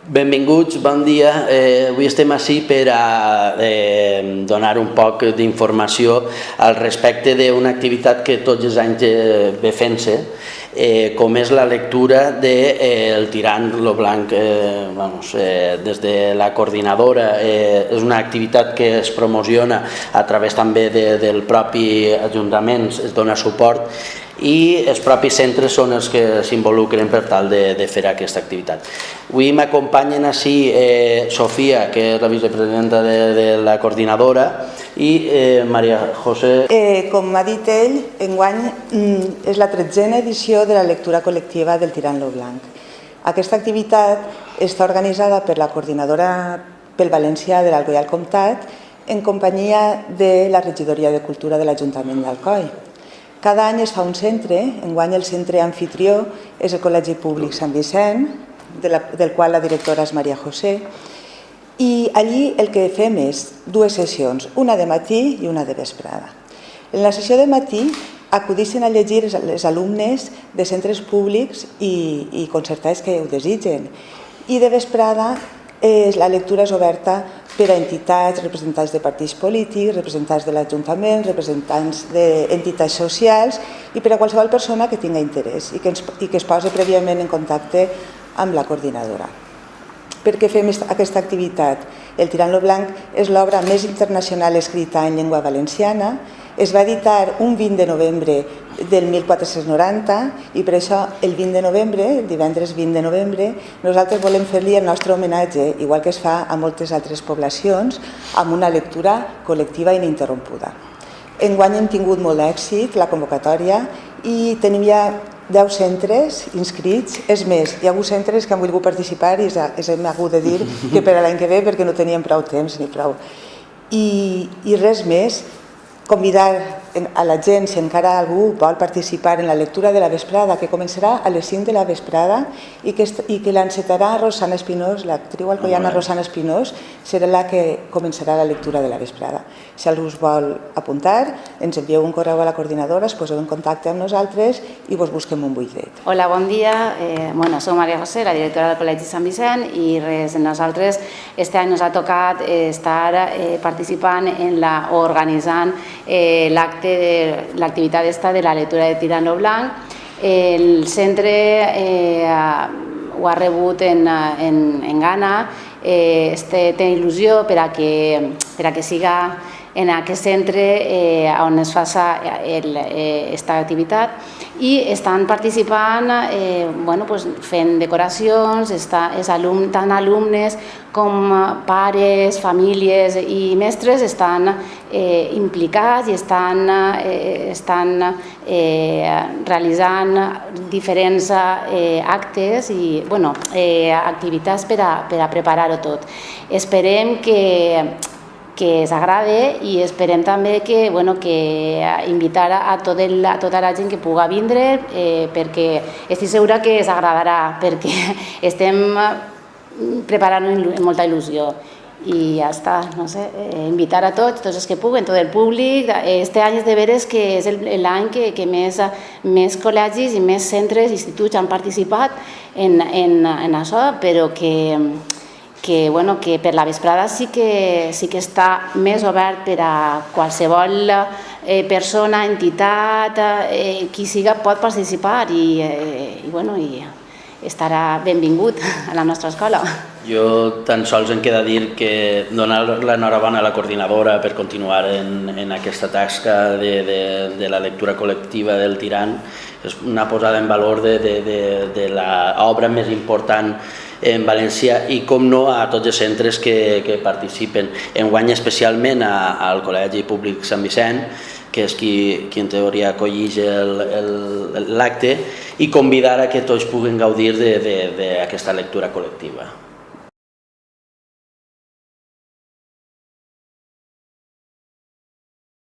Benvinguts, bon dia. Avui estem ací per a donar un poc d'informació al respecte d'una activitat que tots els anys ve fent-se, com és la lectura del Tirant lo Blanc. Des de la coordinadora és una activitat que es promociona a través també del propi Ajuntament, es dona suport, i els propis centres són els que s'involucren per tal de fer aquesta activitat. Avui m'acompanyen ací Sofia, que és la vicepresidenta de la coordinadora, i Maria José. Com ha dit ell, enguany és la 13a edició de la lectura col·lectiva del Tirant lo Blanc. Aquesta activitat està organitzada per la coordinadora pel Valencià de l'Alcoi al Comtat en companyia de la regidoria de Cultura de l'Ajuntament d'Alcoi. Cada any es fa un centre, enguany el centre anfitrió és el Col·legi Públic Sant Vicent, del qual la directora és Maria José, i allí el que fem és dues sessions, una de matí i una de vesprada. En la sessió de matí acudeixen a llegir les alumnes de centres públics i concertats que ho desitgen, i de vesprada la lectura és oberta per a entitats, representants de partits polítics, representants de l'Ajuntament, representants d'entitats socials i per a qualsevol persona que tingui interès i que es posi prèviament en contacte amb la coordinadora. Per què fem aquesta activitat? El Tirant lo Blanc és l'obra més internacional escrita en llengua valenciana. Es va editar un 20 de novembre del 1490 i per això el 20 de novembre, el divendres 20 de novembre, nosaltres volem fer-li el nostre homenatge, igual que es fa a moltes altres poblacions, amb una lectura col·lectiva ininterrompuda. Enguany hem tingut molt d'èxit, la convocatòria, i tenim ja 10 centres inscrits. És més, hi ha hagut centres que han volgut participar i hem hagut de dir que per a l'any que ve perquè no teníem prou temps ni prou. I res més, convidar a la gent, si encara algú vol participar en la lectura de la vesprada, que començarà a les 5 de la vesprada i que l'encetarà Rosana Espinós, l'actriu alcoiana Rosana Espinós, serà la que començarà la lectura de la vesprada. Si algú us vol apuntar, ens envieu un correu a la coordinadora, es poseu en contacte amb nosaltres i vos busquem un butllet. Hola, bon dia. Soc Maria José, la directora del Col·legi Sant Vicent, i nosaltres este any ens ha tocat estar participant o organitzant l'activitat de la lectura de Tirant lo Blanc. El centre ho ha rebut en gana, té il·lusió per a que siga en aquest centre on es faci aquesta activitat, i estan participant fent decoracions, tant alumnes com pares, famílies i mestres estan implicats i estan realitzant diferents actes i activitats per a preparar-ho tot. Esperem que us agrade i esperem també que invitar a tota la gent que pugui vindre, perquè estic segura que us agradarà, perquè estem preparant amb molta il·lusió. I ja està, invitar a tots els que puguen, tot el públic. Este any és de veres que és l'any que més col·legis i més centres, instituts han participat en això, però que per la vesprada sí que està més obert per a qualsevol persona, entitat, qui siga pot participar i estarà benvingut a la nostra escola. Jo tan sols em queda dir que donar l'enhorabona a la coordinadora per continuar en aquesta tasca de la lectura col·lectiva del Tirant. És una posada en valor de l'obra més important en València i, com no, a tots els centres que participen. Enguany especialment al Col·legi Públic Sant Vicent, que és qui en teoria acolleix l'acte, i convidar a que tots puguin gaudir d'aquesta lectura col·lectiva.